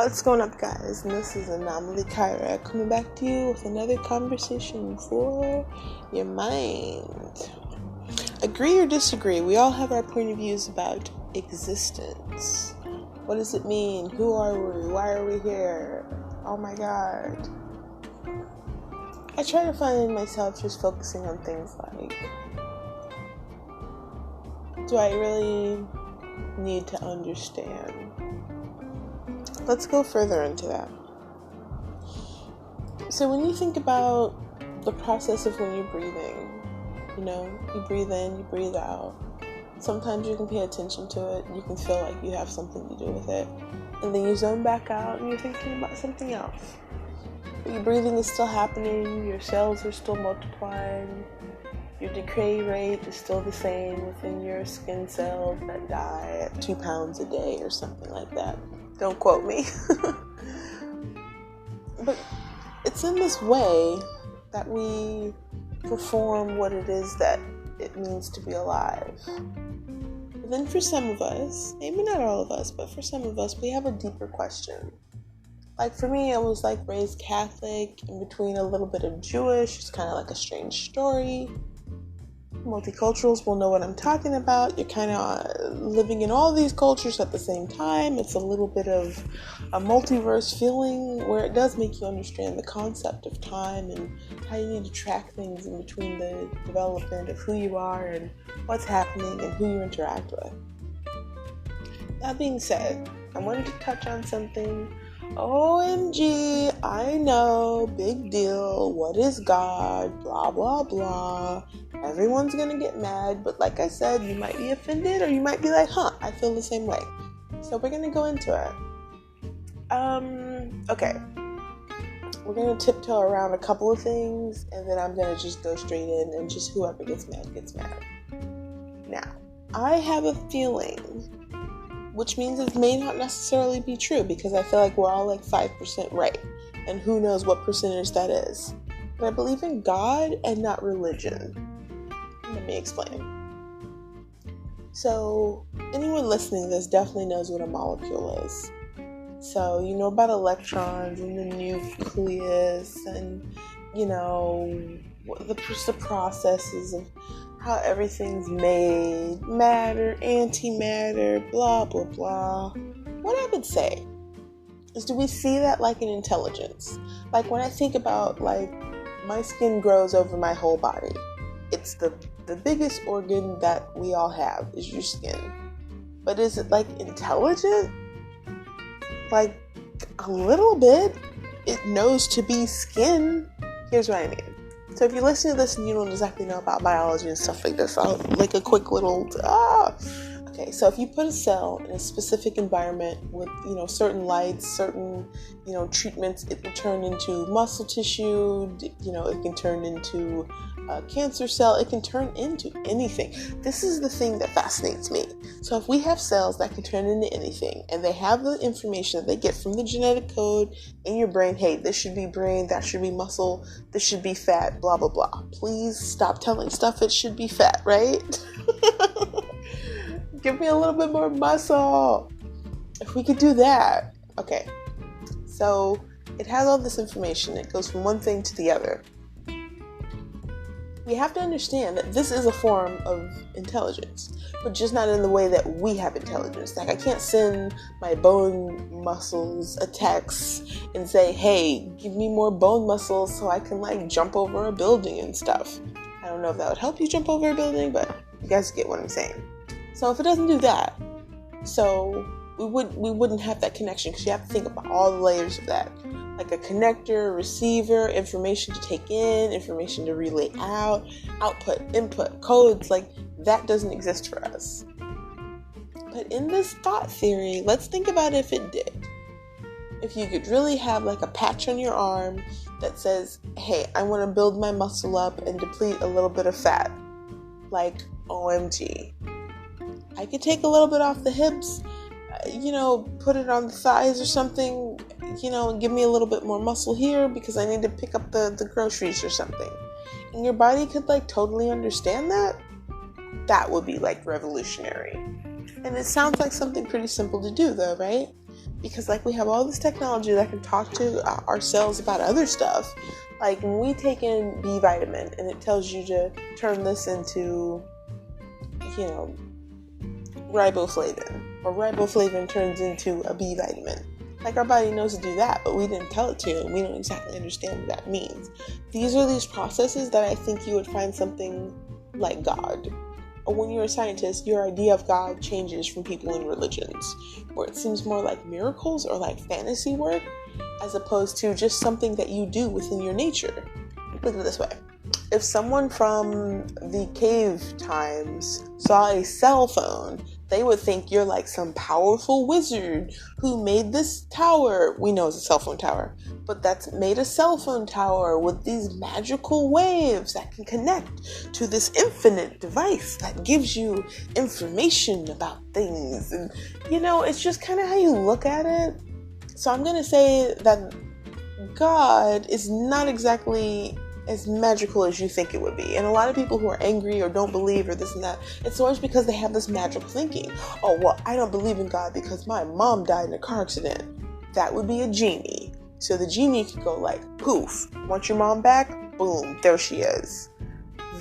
What's going up, guys? And this is Anomalycyra coming back to you with another conversation for your mind. Agree or disagree, we all have our point of views about existence. What does it mean? Who are we? Why are we here? Oh my god. I try to find myself just focusing on things like, do I really need to understand? Let's go further into that. So when you think about the process of when you're breathing, you breathe in, you breathe out. Sometimes you can pay attention to it, you can feel like you have something to do with it. And then you zone back out and you're thinking about something else. But your breathing is still happening, your cells are still multiplying, your decay rate is still the same within your skin cells that die at 2 pounds a day or something like that. Don't quote me. But it's in this way that we perform what it is that it means to be alive. And then for some of us, maybe not all of us, but for some of us, we have a deeper question. Like for me, I was like raised Catholic in between a little bit of Jewish. It's kind of like a strange story. Multiculturals will know what I'm talking about. You're kind of living in all these cultures at the same time. It's a little bit of a multiverse feeling where it does make you understand the concept of time and how you need to track things in between the development of who you are and what's happening and who you interact with. That being said, I wanted to touch on something. OMG, I know, big deal, what is God, blah, blah, blah. Everyone's gonna get mad, but like I said, you might be offended or you might be like, I feel the same way. So we're gonna go into it. Okay. We're gonna tiptoe around a couple of things, and then I'm gonna just go straight in, and just whoever gets mad, gets mad. Now, I have a feeling, which means it may not necessarily be true, because I feel like we're all like 5% right, and who knows what percentage that is. But I believe in God and not religion. Let me explain. So, anyone listening to this definitely knows what a molecule is. So, you know about electrons and the nucleus and, the processes of how everything's made, matter, antimatter, blah, blah, blah. What I would say is, do we see that like an intelligence? Like when I think about, like, my skin grows over my whole body. It's the biggest organ that we all have is your skin. But is it like intelligent? Like a little bit. It knows to be skin. Here's what I mean. So if you listen to this and you don't exactly know about biology and stuff like this, I'll like a quick little Okay, so if you put a cell in a specific environment with, certain lights, certain, treatments, it will turn into muscle tissue, it can turn into a cancer cell, it can turn into anything. This is the thing that fascinates me. So if we have cells that can turn into anything, and they have the information that they get from the genetic code in your brain, hey, this should be brain, that should be muscle, this should be fat, blah, blah, blah. Please stop telling stuff it should be fat, right? Give me a little bit more muscle. If we could do that. Okay. So it has all this information. It goes from one thing to the other. We have to understand that this is a form of intelligence, but just not in the way that we have intelligence. Like I can't send my bone muscles a text and say, hey, give me more bone muscles so I can like jump over a building and stuff. I don't know if that would help you jump over a building, but you guys get what I'm saying. So if it doesn't do that, so we wouldn't have that connection, because you have to think about all the layers of that. Like a connector, receiver, information to take in, information to relay out, output, input, codes, like that doesn't exist for us. But in this thought theory, let's think about if it did. If you could really have like a patch on your arm that says, hey, I want to build my muscle up and deplete a little bit of fat. Like, OMG. I could take a little bit off the hips, put it on the thighs or something, and give me a little bit more muscle here because I need to pick up the groceries or something. And your body could like totally understand that. That would be like revolutionary. And it sounds like something pretty simple to do though, right? Because like we have all this technology that can talk to ourselves about other stuff. Like when we take in B vitamin and it tells you to turn this into, riboflavin, or riboflavin turns into a B vitamin. Like our body knows to do that, but we didn't tell it to, and we don't exactly understand what that means. These are these processes that I think you would find something like God. Or when you're a scientist, your idea of God changes from people in religions, where it seems more like miracles or like fantasy work, as opposed to just something that you do within your nature. Look at it this way. If someone from the cave times saw a cell phone, they would think you're like some powerful wizard who made this tower. We know it's a cell phone tower, but that's made a cell phone tower with these magical waves that can connect to this infinite device that gives you information about things. And, it's just kind of how you look at it. So I'm going to say that God is not exactly as magical as you think it would be. And a lot of people who are angry or don't believe or this and that, it's always because they have this magical thinking. Oh, well, I don't believe in God because my mom died in a car accident. That would be a genie. So the genie could go like, poof, want your mom back? Boom, there she is.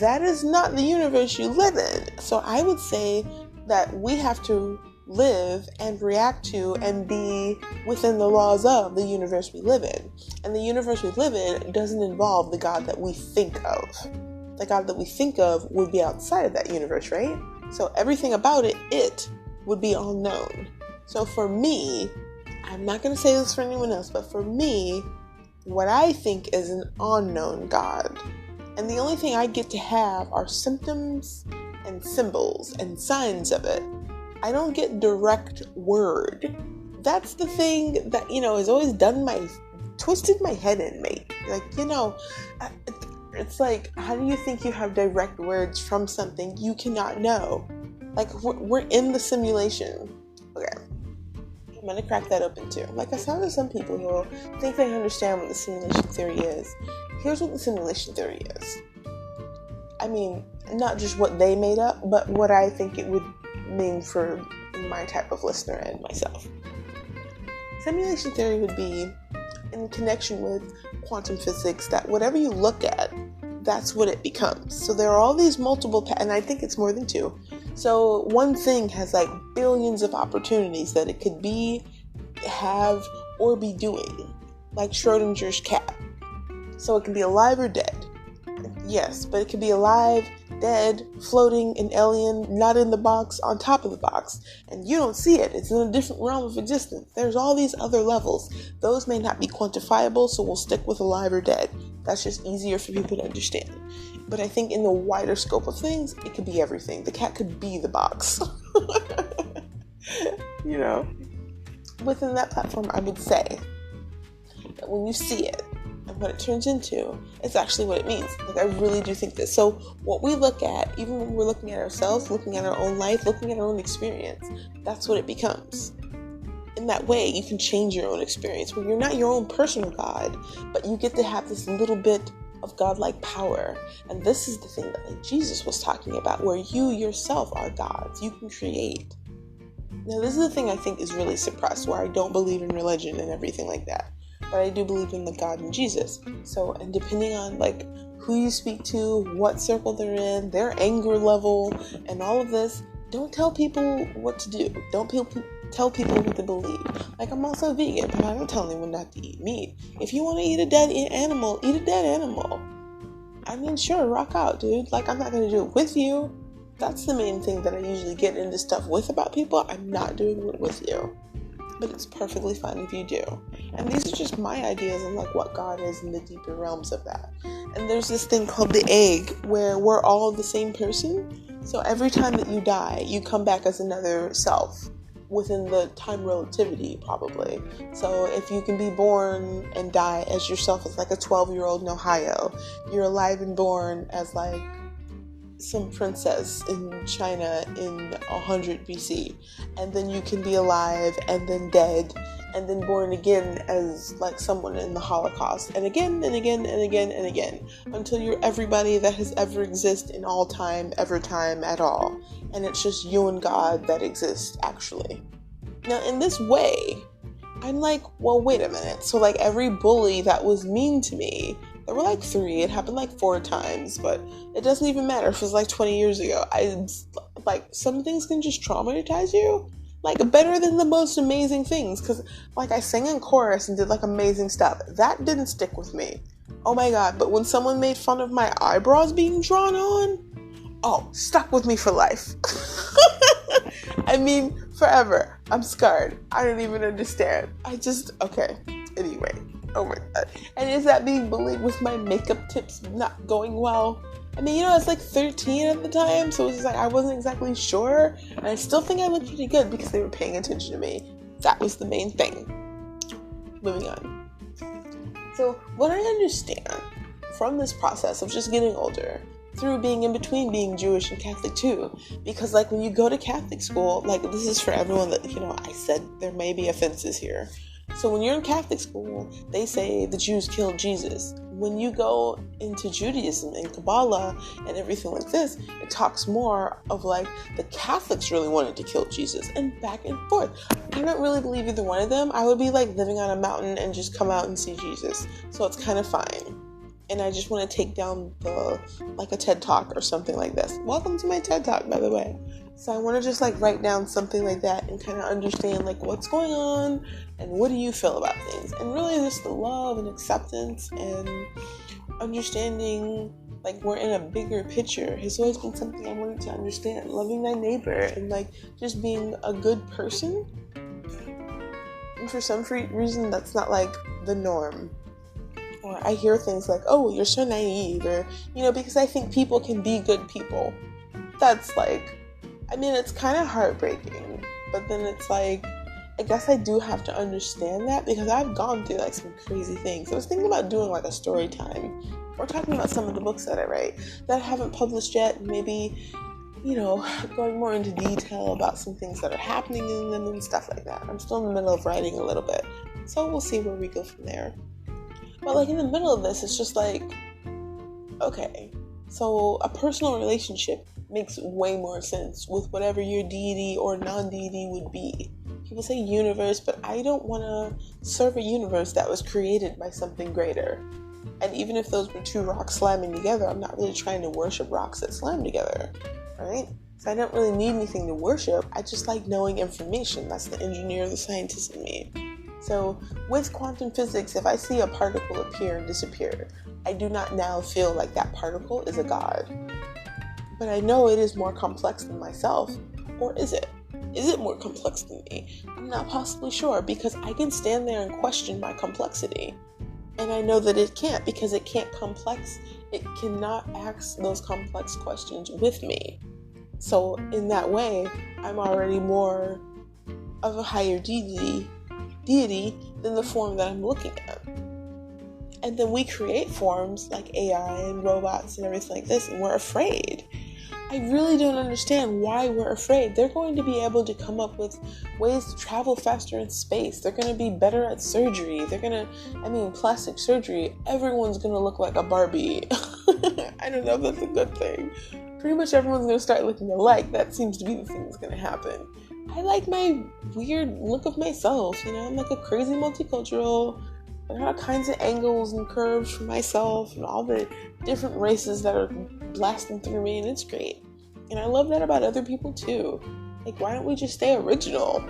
That is not the universe you live in. So I would say that we have to live and react to and be within the laws of the universe we live in. And the universe we live in doesn't involve the God that we think of. The God that we think of would be outside of that universe, right? So everything about it would be unknown. So for me, I'm not going to say this for anyone else, but for me, what I think is an unknown God. And the only thing I get to have are symptoms and symbols and signs of it. I don't get direct word. That's the thing that, has always twisted my head in, mate. Like, it's like, how do you think you have direct words from something you cannot know? Like, we're in the simulation. Okay. I'm going to crack that open too. Like I saw, there's some people who think they understand what the simulation theory is. Here's what the simulation theory is. I mean, not just what they made up, but what I think it would mean for my type of listener and myself. Simulation theory would be in connection with quantum physics, that whatever you look at, that's what it becomes. So there are all these multiple and I think it's more than two. So one thing has like billions of opportunities that it could be, have, or be doing, like Schrodinger's cat. So it can be alive or dead. Yes, but it could be alive, dead, floating, an alien, not in the box, on top of the box. And you don't see it. It's in a different realm of existence. There's all these other levels. Those may not be quantifiable, so we'll stick with alive or dead. That's just easier for people to understand. But I think in the wider scope of things, it could be everything. The cat could be the box. Within that platform, I would say that when you see it, and what it turns into is actually what it means. Like, I really do think this. So what we look at, even when we're looking at ourselves, looking at our own life, looking at our own experience, that's what it becomes. In that way, you can change your own experience, where you're not your own personal God, but you get to have this little bit of godlike power. And this is the thing that like Jesus was talking about, where you yourself are gods. You can create. Now, this is the thing I think is really suppressed, where I don't believe in religion and everything like that. But I do believe in the God and Jesus. So, and depending on like who you speak to, what circle they're in, their anger level, and all of this, don't tell people what to do. Don't tell people what to believe. Like, I'm also vegan, but I don't tell anyone not to eat meat. If you want to eat a dead animal, eat a dead animal. I mean, sure, rock out, dude. Like, I'm not going to do it with you. That's the main thing that I usually get into stuff with about people. I'm not doing it with you. But it's perfectly fine if you do. And these are just my ideas on like what God is in the deeper realms of that. And there's this thing called the egg, where we're all the same person. So every time that you die, you come back as another self within the time relativity, probably. So if you can be born and die as yourself as like a 12-year-old in Ohio, you're alive and born as like some princess in China in 100 BC, and then you can be alive and then dead and then born again as like someone in the Holocaust, and again and again and again and again, until you're everybody that has ever existed in all time, ever time at all, and it's just you and God that exist actually. Now in this way, I'm like, well, wait a minute. So like every bully that was mean to me, there were like 3, it happened like 4 times, but it doesn't even matter if it was like 20 years ago. Like, some things can just traumatize you, like better than the most amazing things. Cause like I sang in chorus and did like amazing stuff. That didn't stick with me. Oh my God. But when someone made fun of my eyebrows being drawn on, oh, stuck with me for life. I mean, forever. I'm scarred. I don't even understand. Okay. Anyway. Oh my God. And is that being bullied with my makeup tips not going well? I mean, I was like 13 at the time, so it was just like I wasn't exactly sure. And I still think I looked pretty good because they were paying attention to me. That was the main thing. Moving on. So what I understand from this process of just getting older, through being in between being Jewish and Catholic too, because like when you go to Catholic school, like this is for everyone that, I said there may be offenses here. So when you're in Catholic school, they say the Jews killed Jesus. When you go into Judaism and Kabbalah and everything like this, it talks more of like the Catholics really wanted to kill Jesus, and back and forth. I don't really believe either one of them. I would be like living on a mountain and just come out and see Jesus. So it's kind of fine. And I just want to take down like a TED Talk or something like this. Welcome to my TED Talk, by the way. So I want to just like write down something like that and kind of understand like what's going on and what do you feel about things. And really just the love and acceptance and understanding like we're in a bigger picture has always been something I wanted to understand. Loving my neighbor and like just being a good person. And for some reason that's not like the norm. Or I hear things like, oh, you're so naive, or, because I think people can be good people. That's like, it's kind of heartbreaking, but then it's like, I guess I do have to understand that because I've gone through like some crazy things. I was thinking about doing like a story time or talking about some of the books that I write that I haven't published yet, and maybe, going more into detail about some things that are happening in them and stuff like that. I'm still in the middle of writing a little bit, so we'll see where we go from there. But like in the middle of this, it's just like, okay, so a personal relationship makes way more sense with whatever your deity or non-deity would be. People say universe, but I don't want to serve a universe that was created by something greater. And even if those were 2 rocks slamming together, I'm not really trying to worship rocks that slam together, right? So I don't really need anything to worship. I just like knowing information. That's the engineer, the scientist in me. So with quantum physics, if I see a particle appear and disappear, I do not now feel like that particle is a god. But I know it is more complex than myself. Or is it? Is it more complex than me? I'm not possibly sure, because I can stand there and question my complexity. And I know that it can't, because it cannot ask those complex questions with me. So in that way, I'm already more of a higher deity than the form that I'm looking at. And then we create forms like AI and robots and everything like this, and we're afraid. I really don't understand why we're afraid. They're going to be able to come up with ways to travel faster in space. They're going to be better at surgery. Plastic surgery, everyone's going to look like a Barbie. I don't know if that's a good thing. Pretty much everyone's going to start looking alike. That seems to be the thing that's going to happen. I like my weird look of myself, I'm like a crazy multicultural. I got all kinds of angles and curves for myself and all the different races that are blasting through me, and it's great. And I love that about other people too. Like, why don't we just stay original?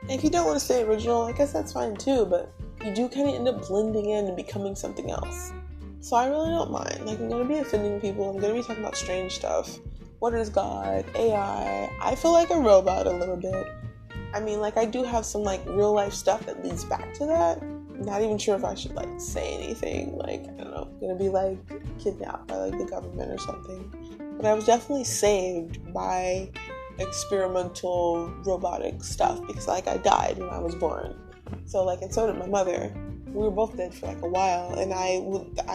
And if you don't want to stay original, I guess that's fine too, but you do kind of end up blending in and becoming something else. So I really don't mind. Like, I'm going to be offending people. I'm going to be talking about strange stuff. What is God? AI? I feel like a robot a little bit. I do have some, real life stuff that leads back to that. I'm not even sure if I should, say anything. I don't know. I'm going to be, kidnapped by, the government or something. But I was definitely saved by experimental robotic stuff because, I died when I was born. So, and so did my mother. We were both dead for, a while. And I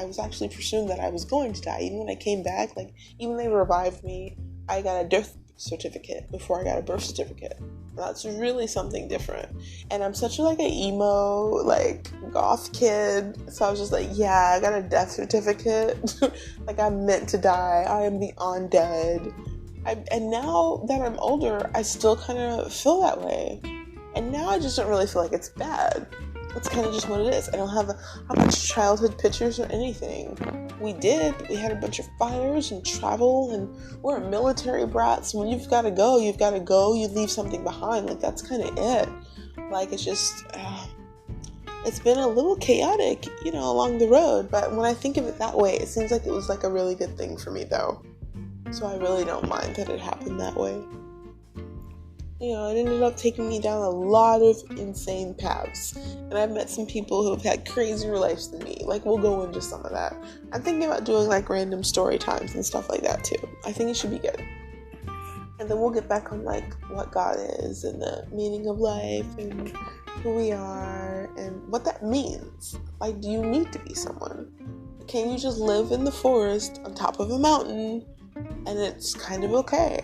was actually presumed that I was going to die. Even when I came back, even when they revived me, I got a death certificate before I got a birth certificate. That's really something different. And I'm such an emo, goth kid. So I was just yeah, I got a death certificate. I'm meant to die. I am the undead. And now that I'm older, I still kind of feel that way. And now I just don't really feel like it's bad. That's kind of just what it is. I don't have a bunch of childhood pictures or anything. We did. We had a bunch of fires and travel, and we're military brats. When you've got to go, you've got to go. You leave something behind. Like, that's kind of it. Like, it's just, it's been a little chaotic, along the road. But when I think of it that way, it seems like it was like a really good thing for me, though. So I really don't mind that it happened that way. It ended up taking me down a lot of insane paths. And I've met some people who have had crazier lives than me. Like, we'll go into some of that. I'm thinking about doing, like, random story times and stuff like that, too. I think it should be good. And then we'll get back on, like, what God is and the meaning of life and who we are and what that means. Like, do you need to be someone? Can you just live in the forest on top of a mountain and it's kind of okay?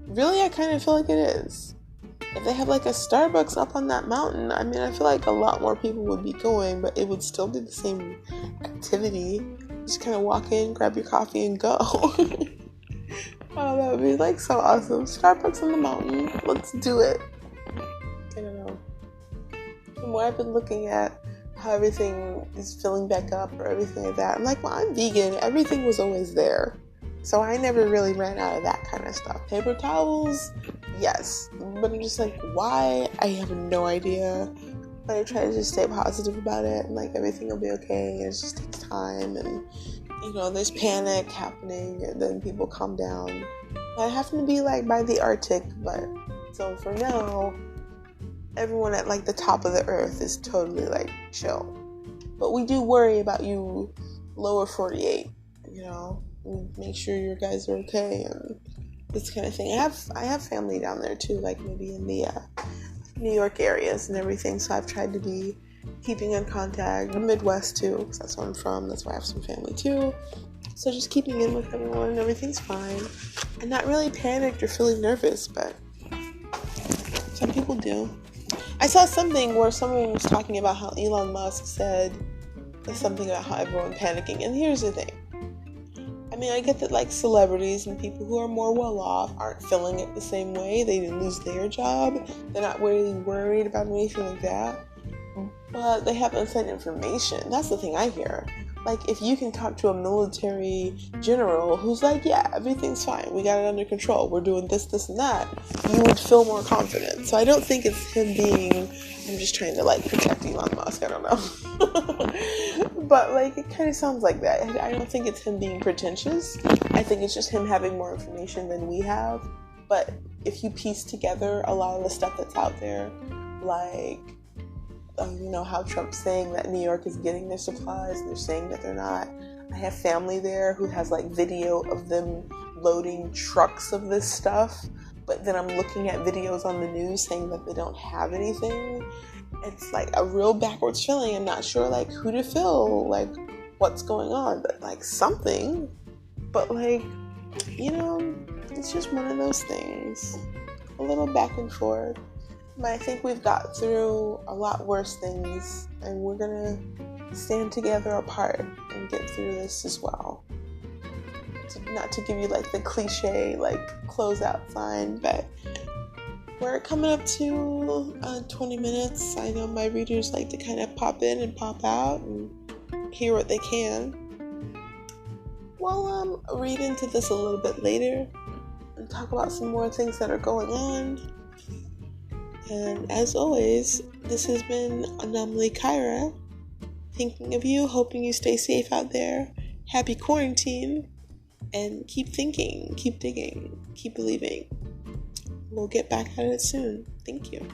Really, I kind of feel like it is. If they have like a Starbucks up on that mountain, I mean, I feel like a lot more people would be going, but it would still be the same activity. Just kind of walk in, grab your coffee, and go. Oh, that would be like so awesome. Starbucks on the mountain. Let's do it. I don't know. The more I've been looking at how everything is filling back up or everything like that, I'm like, well, I'm vegan. Everything was always there. So I never really ran out of that kind of stuff. Paper towels, yes. But I'm just like, why? I have no idea. But I try to just stay positive about it. And like, everything will be okay. It just takes time. And, there's panic happening. And then people calm down. I happen to be like by the Arctic. But so for now, everyone at like the top of the earth is totally like chill. But we do worry about you lower 48, make sure your guys are okay and this kind of thing. I have family down there too, like maybe in the New York areas and everything, so I've tried to be keeping in contact. The Midwest too, because that's where I'm from. That's why I have some family too. So just keeping in with everyone and everything's fine. I'm not really panicked or feeling nervous, but some people do. I saw something where someone was talking about how Elon Musk said something about how everyone's panicking, and here's the thing. I mean, I get that like celebrities and people who are more well off aren't feeling it the same way. They didn't lose their job. They're not really worried about anything like that. But they have inside information. That's the thing I hear. Like, if you can talk to a military general who's like, yeah, everything's fine. We got it under control. We're doing this, this, and that. You would feel more confident. So I don't think it's him being, I'm just trying to, like, protect Elon Musk. I don't know. But, like, it kind of sounds like that. I don't think it's him being pretentious. I think it's just him having more information than we have. But if you piece together a lot of the stuff that's out there, like, how Trump's saying that New York is getting their supplies and they're saying that they're not. I have family there who has like video of them loading trucks of this stuff, but then I'm looking at videos on the news saying that they don't have anything. It's like a real backwards feeling. I'm not sure like who to feel, like what's going on, but like something. But like, it's just one of those things. A little back and forth. But I think we've got through a lot worse things, and we're gonna stand together apart and get through this as well. Not to give you like the cliche like closeout sign, but we're coming up to 20 minutes. I know my readers like to kind of pop in and pop out and hear what they can. Well, read into this a little bit later and talk about some more things that are going on. And as always, this has been Anomalycyra. Thinking of you, hoping you stay safe out there. Happy quarantine. And keep thinking, keep digging, keep believing. We'll get back at it soon. Thank you.